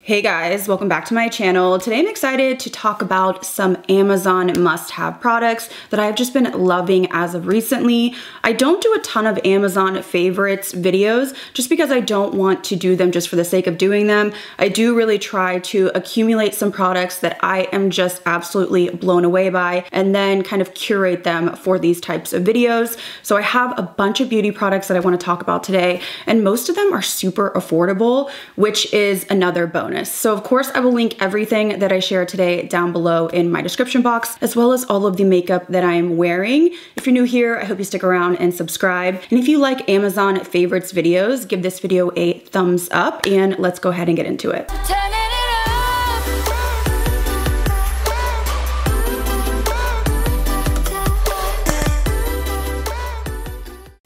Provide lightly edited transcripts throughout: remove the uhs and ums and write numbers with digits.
Hey guys, welcome back to my channel. Today I'm excited to talk about some Amazon must-have products that I've just been loving as of recently. I don't do a ton of Amazon favorites videos just because I don't want to do them just for the sake of doing them. I do really try to accumulate some products that I am just absolutely blown away by and then kind of curate them for these types of videos. So I have a bunch of beauty products that I want to talk about today, and most of them are super affordable, which is another bonus. So of course I will link everything that I share today down below in my description box, as well as all of the makeup that I am wearing. If you're new here, I hope you stick around and subscribe. And if you like Amazon favorites videos, give this video a thumbs up and let's go ahead and get into it.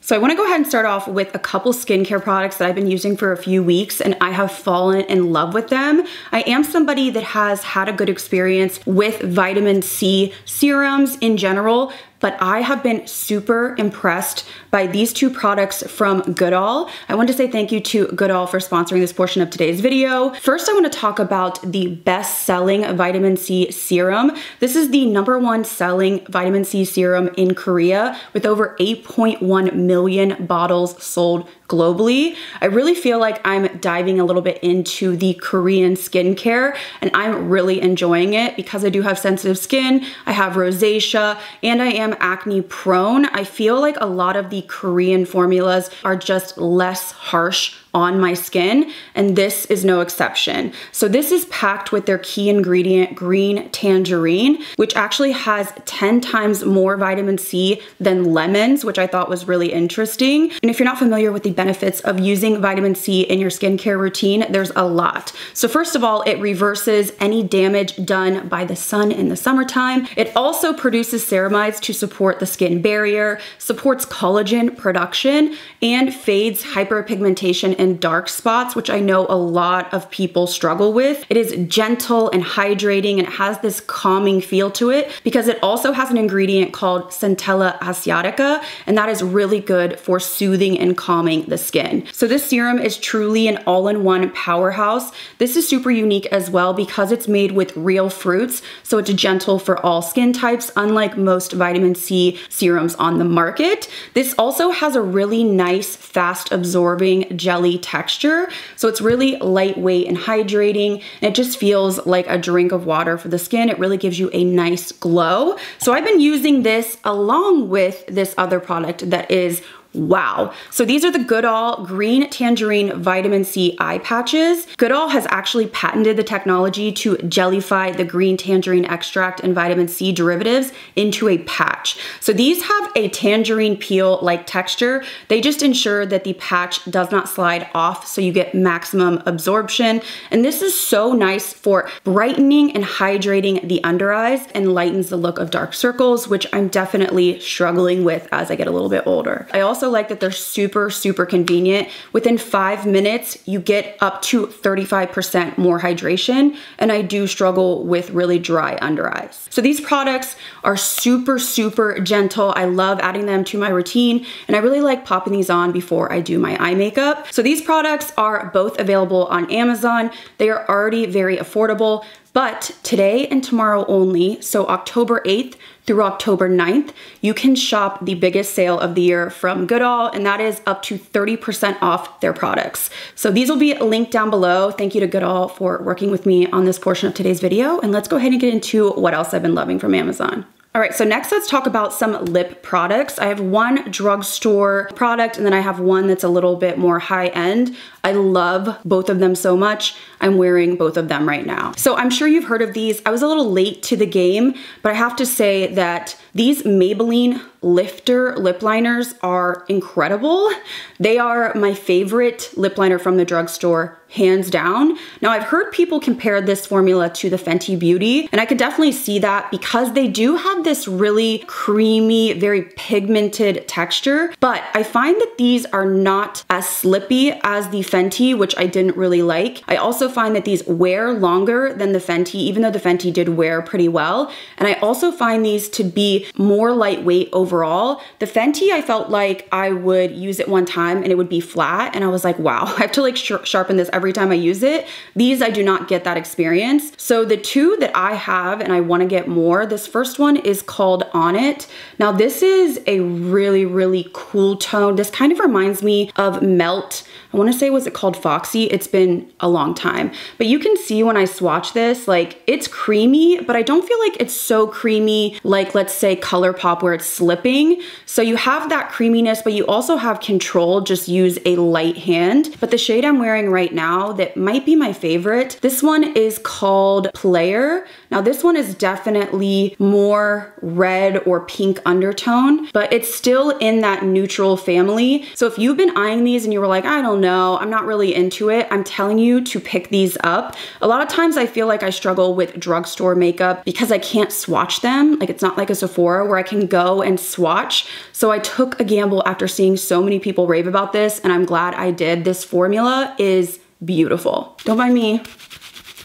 So I want to go ahead and start off with a couple skincare products that I've been using for a few weeks and I have fallen in love with them. I am somebody that has had a good experience with vitamin C serums in general, but I have been super impressed by these two products from Goodall. I want to say thank you to Goodall for sponsoring this portion of today's video. First, I want to talk about the best-selling vitamin C serum. This is the #1 selling vitamin C serum in Korea with over 8.1 million bottles sold globally. I really feel like I'm diving a little bit into the Korean skincare and I'm really enjoying it because I do have sensitive skin, I have rosacea, and I am acne prone. I feel like a lot of the Korean formulas are just less harsh on my skin, and this is no exception. So this is packed with their key ingredient, green tangerine, which actually has 10 times more vitamin C than lemons, which I thought was really interesting. And if you're not familiar with the benefits of using vitamin C in your skincare routine, there's a lot. So first of all, it reverses any damage done by the sun in the summertime. It also produces ceramides to support the skin barrier, supports collagen production, and fades hyperpigmentation and dark spots, which I know a lot of people struggle with. It is gentle and hydrating and it has this calming feel to it because it also has an ingredient called Centella asiatica, and that is really good for soothing and calming the skin. So this serum is truly an all-in-one powerhouse. This is super unique as well because it's made with real fruits, so it's gentle for all skin types, unlike most vitamin C serums on the market. This also has a really nice, fast-absorbing jelly texture, so it's really lightweight and hydrating, and it just feels like a drink of water for the skin. It really gives you a nice glow. So I've been using this along with this other product that is wow. So these are the Goodall Green Tangerine Vitamin C Eye Patches. Goodall has actually patented the technology to jellify the green tangerine extract and vitamin C derivatives into a patch. So these have a tangerine peel-like texture. They just ensure that the patch does not slide off so you get maximum absorption. And this is so nice for brightening and hydrating the under eyes and lightens the look of dark circles, which I'm definitely struggling with as I get a little bit older. I also like that they're super convenient. Within 5 minutes, you get up to 35% more hydration, and I do struggle with really dry under eyes. So these products are super gentle. I love adding them to my routine, and I really like popping these on before I do my eye makeup. So these products are both available on Amazon. They are already very affordable, but today and tomorrow only, so October 8th through October 9th, you can shop the biggest sale of the year from Goodall, and that is up to 30% off their products. So these will be linked down below. Thank you to Goodall for working with me on this portion of today's video, and let's go ahead and get into what else I've been loving from Amazon. All right, so next let's talk about some lip products. I have one drugstore product and then I have one that's a little bit more high end. I love both of them so much. I'm wearing both of them right now. So I'm sure you've heard of these. I was a little late to the game, but I have to say that these Maybelline Lifter lip liners are incredible. They are my favorite lip liner from the drugstore, hands down. Now I've heard people compare this formula to the Fenty Beauty, and I can definitely see that because they do have this really creamy, very pigmented texture, but I find that these are not as slippy as the Fenty, which I didn't really like. I also find that these wear longer than the Fenty, even though the Fenty did wear pretty well. And I also find these to be more lightweight over overall. The Fenty, I felt like I would use it one time and it would be flat. And I was like, wow, I have to like sharpen this every time I use it. These, I do not get that experience. So the two that I have and I wanna get more, this first one is called On It. Now this is a really, really cool tone. This kind of reminds me of Melt. I wanna say, was it called Foxy? It's been a long time. But you can see when I swatch this, like it's creamy, but I don't feel like it's so creamy like, let's say, ColourPop where it's slipping. So you have that creaminess, but you also have control. Just use a light hand. But the shade I'm wearing right now that might be my favorite, this one is called Player. Now this one is definitely more red or pink undertone, but it's still in that neutral family. So if you've been eyeing these and you were like, I don't know, I'm not really into it, I'm telling you to pick these up. A lot of times I feel like I struggle with drugstore makeup because I can't swatch them. Like it's not like a Sephora where I can go and swatch. So I took a gamble after seeing so many people rave about this, and I'm glad I did. This formula is beautiful. Don't mind me,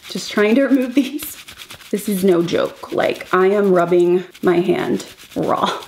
just trying to remove these. This is no joke. Like I am rubbing my hand raw.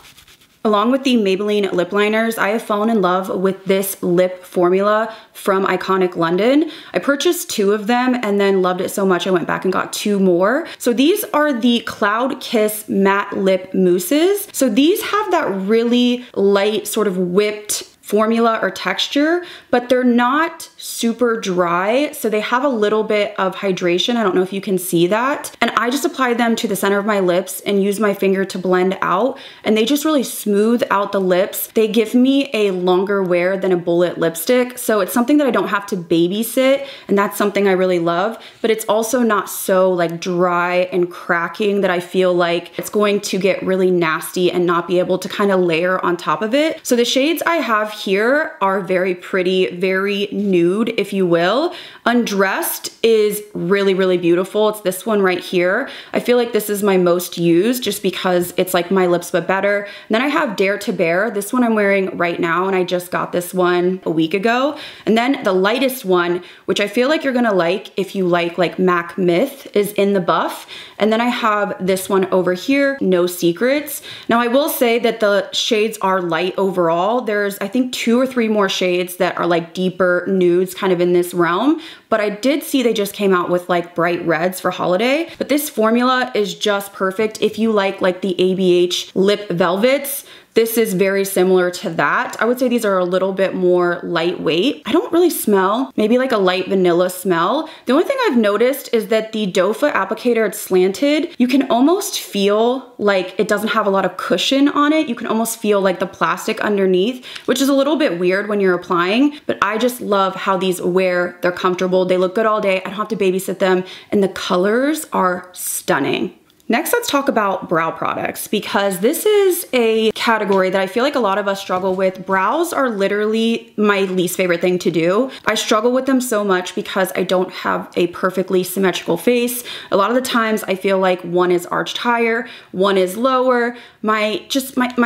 Along with the Maybelline lip liners, I have fallen in love with this lip formula from Iconic London. I purchased 2 of them and then loved it so much I went back and got 2 more. So these are the Cloud Kiss Matte Lip Mousses. So these have that really light sort of whipped formula or texture, but they're not super dry. So they have a little bit of hydration. I don't know if you can see that. And I just applied them to the center of my lips and use my finger to blend out. And they just really smooth out the lips. They give me a longer wear than a bullet lipstick. So it's something that I don't have to babysit. And that's something I really love. But it's also not so like dry and cracking that I feel like it's going to get really nasty and not be able to kind of layer on top of it. So the shades I have here are very pretty, very nude, if you will. Undressed is really, really beautiful. It's this one right here. I feel like this is my most used just because it's like My Lips But Better. And then I have Dare to Bear. This one I'm wearing right now, and I just got this one a week ago. And then the lightest one, which I feel like you're gonna like if you like MAC Myth, is In the Buff. And then I have this one over here, No Secrets. Now I will say that the shades are light overall. There's, I think, 2 or 3 more shades that are like deeper nudes kind of in this realm. But I did see they just came out with like bright reds for holiday. But this formula is just perfect if you like the ABH lip velvets. This is very similar to that. I would say these are a little bit more lightweight. I don't really smell, maybe like a light vanilla smell. The only thing I've noticed is that the doe foot applicator, it's slanted. You can almost feel like it doesn't have a lot of cushion on it. You can almost feel like the plastic underneath, which is a little bit weird when you're applying, but I just love how these wear. They're comfortable. They look good all day. I don't have to babysit them, and the colors are stunning. Next, let's talk about brow products, because this is a category that I feel like a lot of us struggle with. Brows are literally my least favorite thing to do. I struggle with them so much because I don't have a perfectly symmetrical face. A lot of the times I feel like one is arched higher, one is lower. My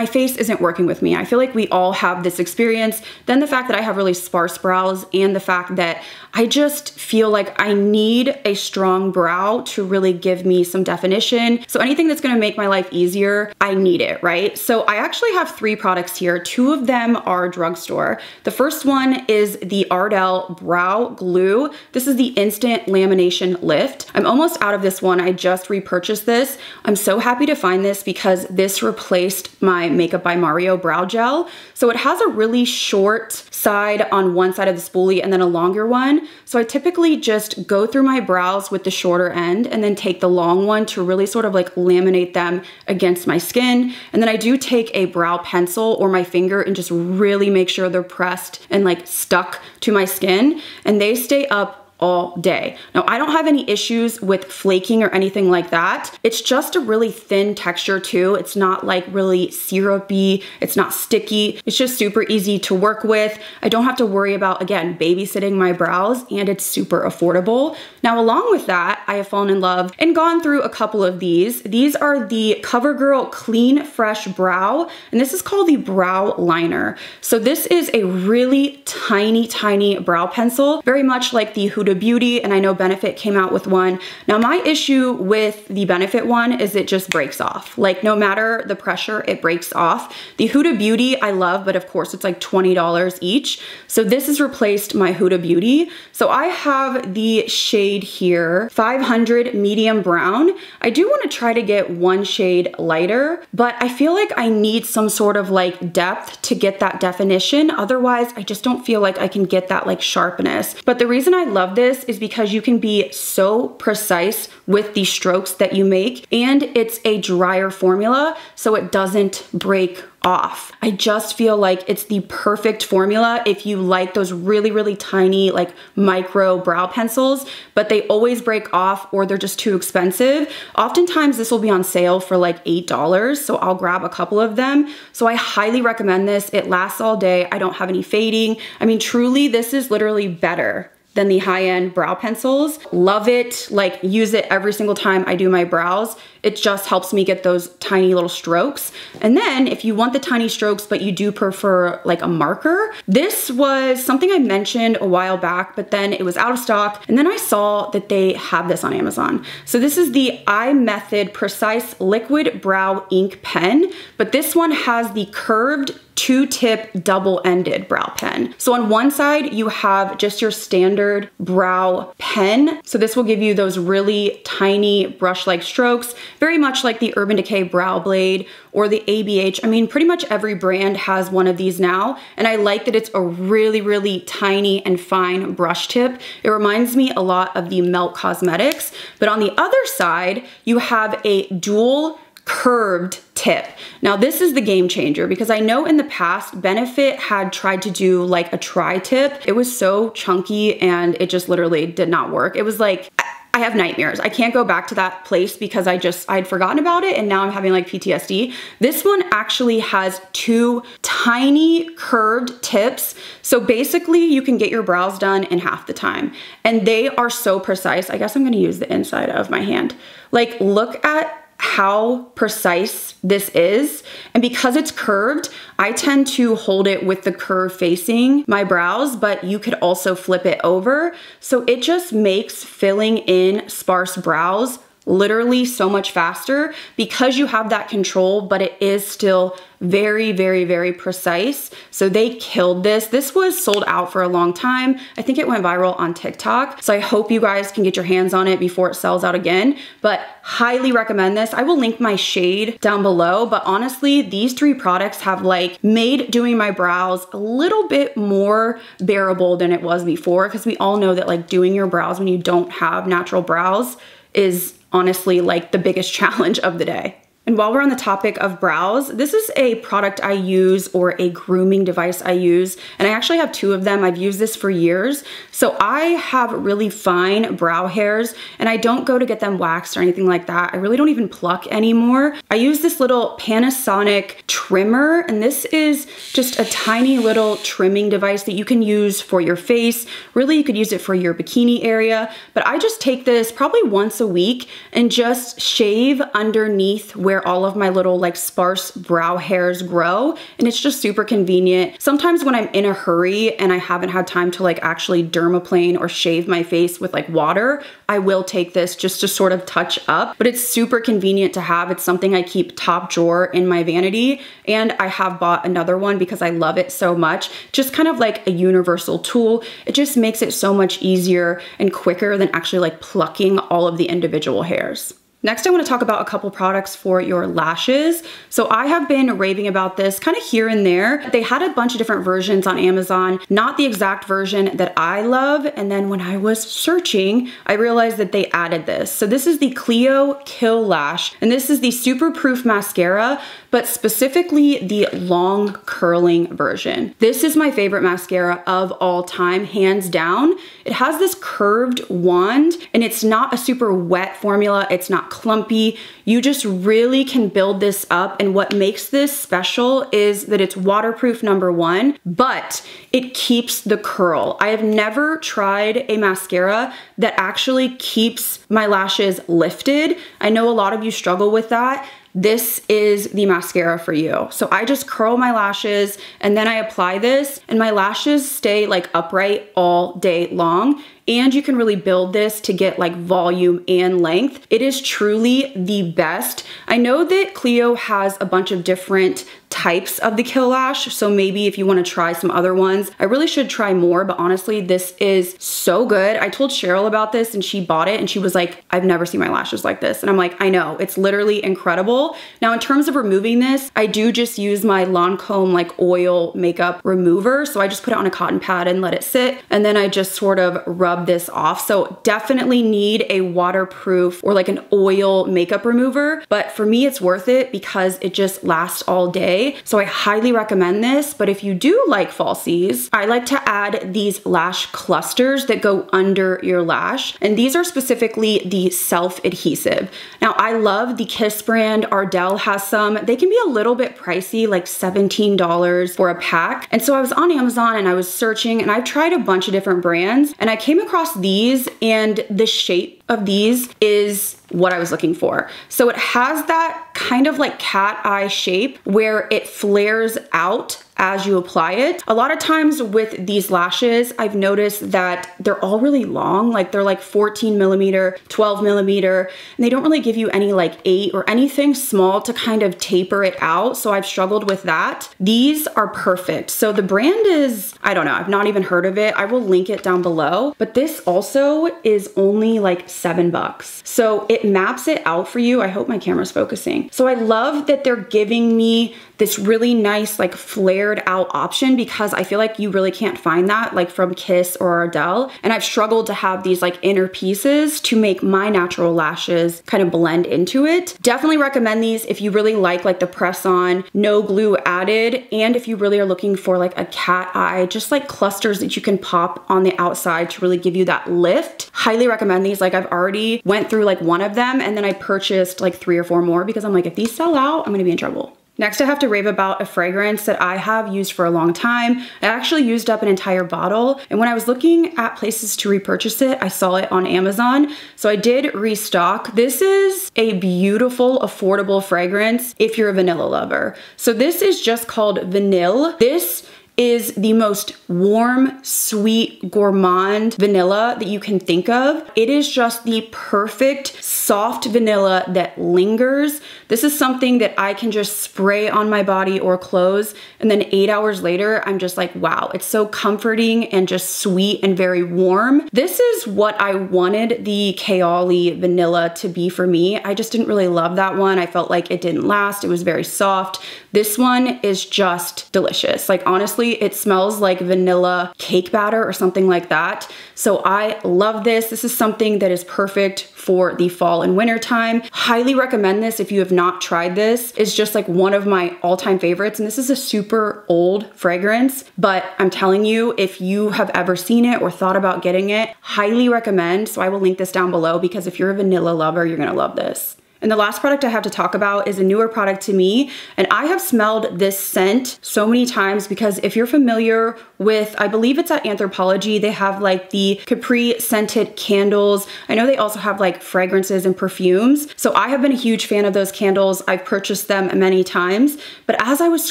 face isn't working with me. I feel like we all have this experience. Then the fact that I have really sparse brows, and the fact that I just feel like I need a strong brow to really give me some definition. So anything that's gonna make my life easier, I need it, right? So I actually have 3 products here. 2 of them are drugstore. The first one is the Ardell Brow Glue. This is the Instant Lamination Lift. I'm almost out of this one. I just repurchased this. I'm so happy to find this because this replaced my Makeup by Mario Brow Gel. So it has a really short side on one side of the spoolie and then a longer one. So I typically just go through my brows with the shorter end and then take the long one to really sort of like laminate them against my skin. And then I do take a brow pencil or my finger and just really make sure they're pressed and like stuck to my skin, and they stay up all day. Now, I don't have any issues with flaking or anything like that. It's just a really thin texture too. It's not like really syrupy. It's not sticky. It's just super easy to work with. I don't have to worry about, again, babysitting my brows, and it's super affordable. Now, along with that, I have fallen in love and gone through a couple of these. These are the CoverGirl Clean Fresh Brow, and this is called the Brow Liner. So this is a really tiny, tiny brow pencil, very much like the Huda Huda Beauty, and I know Benefit came out with one. Now my issue with the Benefit one is it just breaks off. Like no matter the pressure, it breaks off. The Huda Beauty I love, but of course it's like $20 each. So this has replaced my Huda Beauty. So I have the shade here, 500 medium brown. I do want to try to get one shade lighter, but I feel like I need some sort of like depth to get that definition. Otherwise, I just don't feel like I can get that like sharpness. But the reason I love this is because you can be so precise with the strokes that you make, and it's a drier formula, so it doesn't break off. I just feel like it's the perfect formula if you like those really, really tiny like micro brow pencils, but they always break off or they're just too expensive. Oftentimes this will be on sale for like $8, so I'll grab a couple of them. So I highly recommend this. It lasts all day. I don't have any fading. I mean, truly, this is literally better than the high-end brow pencils. Love it, like use it every single time I do my brows. It just helps me get those tiny little strokes. And then if you want the tiny strokes, but you do prefer like a marker, this was something I mentioned a while back, but then it was out of stock. And then I saw that they have this on Amazon. So this is the iMethod Precise Liquid Brow Ink Pen, but this one has the curved two-tip double-ended brow pen. So on one side, you have just your standard brow pen. So this will give you those really tiny brush-like strokes, very much like the Urban Decay Brow Blade or the ABH. I mean, pretty much every brand has one of these now, and I like that it's a really, really tiny and fine brush tip. It reminds me a lot of the Melt Cosmetics, but on the other side, you have a dual curved tip. Now this is the game changer because I know in the past Benefit had tried to do like a tri-tip. It was so chunky and it just literally did not work. It was like, I have nightmares. I can't go back to that place because I'd forgotten about it and now I'm having like PTSD. This one actually has two tiny curved tips. So basically you can get your brows done in half the time. And they are so precise. I guess I'm gonna use the inside of my hand. Like look at how precise this is. And because it's curved, I tend to hold it with the curve facing my brows, but you could also flip it over. So it just makes filling in sparse brows literally so much faster because you have that control, but it is still very, very, very precise. So they killed this. This was sold out for a long time. I think it went viral on TikTok. So I hope you guys can get your hands on it before it sells out again, but highly recommend this. I will link my shade down below, but honestly, these three products have like made doing my brows a little bit more bearable than it was before, because we all know that like doing your brows when you don't have natural brows is honestly like the biggest challenge of the day. And while we're on the topic of brows, this is a product I use or a grooming device I use, and I actually have two of them. I've used this for years. So I have really fine brow hairs and I don't go to get them waxed or anything like that. I really don't even pluck anymore. I use this little Panasonic trimmer, and this is just a tiny little trimming device that you can use for your face. Really, you could use it for your bikini area, but I just take this probably once a week and just shave underneath where all of my little like sparse brow hairs grow, and it's just super convenient. Sometimes when I'm in a hurry and I haven't had time to like actually dermaplane or shave my face with like water, I will take this just to sort of touch up, but it's super convenient to have. It's something I keep top drawer in my vanity, and I have bought another one because I love it so much. Just kind of like a universal tool. It just makes it so much easier and quicker than actually like plucking all of the individual hairs. Next, I want to talk about a couple products for your lashes. So I have been raving about this kind of here and there. They had a bunch of different versions on Amazon, not the exact version that I love. And then when I was searching, I realized that they added this. So this is the Clio Kill Lash, and this is the Super Proof Mascara, but specifically the long curling version. This is my favorite mascara of all time, hands down. It has this curved wand, and it's not a super wet formula. It's not clumpy. You just really can build this up, and what makes this special is that it's waterproof, number one, but it keeps the curl. I have never tried a mascara that actually keeps my lashes lifted. I know a lot of you struggle with that. this is the mascara for you. So I just curl my lashes and then I apply this and my lashes stay like upright all day long. And you can really build this to get like volume and length. It is truly the best. I know that Clio has a bunch of different types of the Kill Lash, so maybe if you want to try some other ones, I really should try more, but honestly, this is so good. I told Cheryl about this and she bought it and she was like, I've never seen my lashes like this. And I'm like, I know, it's literally incredible. Now, in terms of removing this, I do just use my Lancome like oil makeup remover. So I just put it on a cotton pad and let it sit. And then I just sort of rub this off. So definitely need a waterproof or like an oil makeup remover. But for me, it's worth it because it just lasts all day. So I highly recommend this, but if you do like falsies, I like to add these lash clusters that go under your lash. And these are specifically the self-adhesive. Now I love the Kiss brand. Ardell has some. They can be a little bit pricey, like $17 for a pack. And so I was on Amazon and I was searching and I've tried a bunch of different brands and I came across these and the shape of these is what I was looking for. So it has that kind of like cat eye shape where it flares out as you apply it. A lot of times with these lashes, I've noticed that they're all really long, like they're like 14 millimeter, 12 millimeter, and they don't really give you any like 8 or anything small to kind of taper it out. So I've struggled with that. These are perfect. So the brand is, I don't know, I've not even heard of it. I will link it down below, but this also is only like $7. So it maps it out for you. I hope my camera's focusing. So I love that they're giving me this really nice like flared out option because I feel like you really can't find that like from Kiss or Ardell. And I've struggled to have these like inner pieces to make my natural lashes kind of blend into it. Definitely recommend these if you really like the press on, no glue added. And if you really are looking for like a cat eye, just like clusters that you can pop on the outside to really give you that lift. Highly recommend these. Like I've already went through like one of them and then I purchased like 3 or 4 more because I'm like, if these sell out, I'm gonna be in trouble. Next, I have to rave about a fragrance that I have used for a long time. I actually used up an entire bottle, and when I was looking at places to repurchase it, I saw it on Amazon, so I did restock. This is a beautiful, affordable fragrance if you're a vanilla lover. So this is just called Vanille. This is the most warm, sweet, gourmand vanilla that you can think of. It is just the perfect soft vanilla that lingers. This is something that I can just spray on my body or clothes, and then 8 hours later, I'm just like, wow, it's so comforting and just sweet and very warm. This is what I wanted the Kaoli vanilla to be for me. I just didn't really love that one. I felt like it didn't last. It was very soft. This one is just delicious. Like honestly, it smells like vanilla cake batter or something like that. So I love this. This is something that is perfect for the fall and winter time. Highly recommend this if you have not tried this. It's just like one of my all-time favorites. And this is a super old fragrance, but I'm telling you, if you have ever seen it or thought about getting it, highly recommend. So I will link this down below because if you're a vanilla lover, you're gonna love this. And the last product I have to talk about is a newer product to me. And I have smelled this scent so many times because if you're familiar with, I believe it's at Anthropologie, they have like the Capri scented candles. I know they also have like fragrances and perfumes. So I have been a huge fan of those candles. I've purchased them many times. But as I was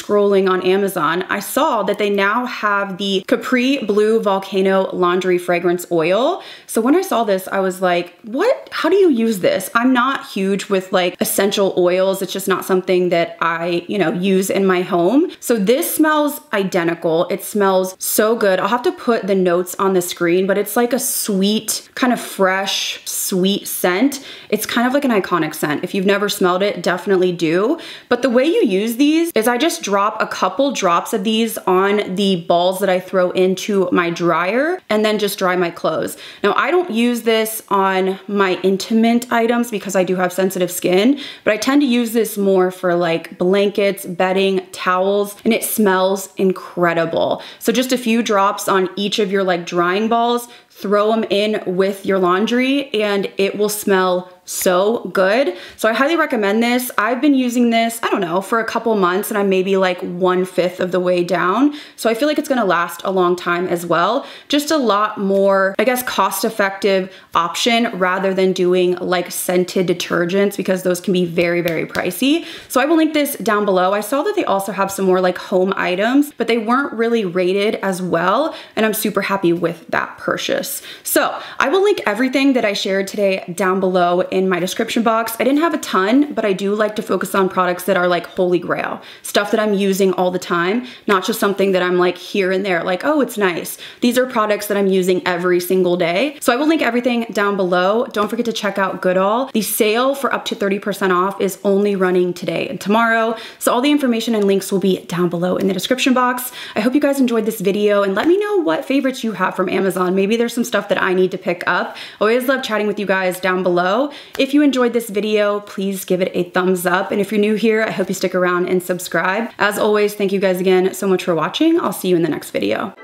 scrolling on Amazon, I saw that they now have the Capri Blue Volcano Laundry Fragrance Oil. So when I saw this, I was like, what? How do you use this? I'm not huge with like essential oils. It's just not something that I, use in my home. So this smells identical. It smells so good. I'll have to put the notes on the screen, but it's like a sweet, kind of fresh, sweet scent. It's kind of like an iconic scent. If you've never smelled it, definitely do. But the way you use these is I just drop a couple drops of these on the balls that I throw into my dryer and then just dry my clothes. Now, I don't use this on my intimate items because I do have sensitive skin, but I tend to use this more for like blankets, bedding, towels, and it smells incredible. So just a few drops on each of your like drying balls, throw them in with your laundry and it will smell so good. So I highly recommend this. I've been using this, I don't know, for a couple months, and I'm maybe like 1/5 of the way down. So I feel like it's gonna last a long time as well. Just a lot more, I guess, cost-effective option rather than doing like scented detergents, because those can be very, very pricey. So I will link this down below. I saw that they also have some more like home items, but they weren't really rated as well, and I'm super happy with that purchase. So I will link everything that I shared today down below in my description box. I didn't have a ton, but I do like to focus on products that are like holy grail, stuff that I'm using all the time, not just something that I'm like here and there, like, oh, it's nice. These are products that I'm using every single day. So I will link everything down below. Don't forget to check out Goodall. The sale for up to 30% off is only running today and tomorrow. So all the information and links will be down below in the description box. I hope you guys enjoyed this video, and let me know what favorites you have from Amazon. Maybe there's some stuff that I need to pick up. Always love chatting with you guys down below. If you enjoyed this video, please give it a thumbs up. And if you're new here, I hope you stick around and subscribe. As always, thank you guys again so much for watching. I'll see you in the next video.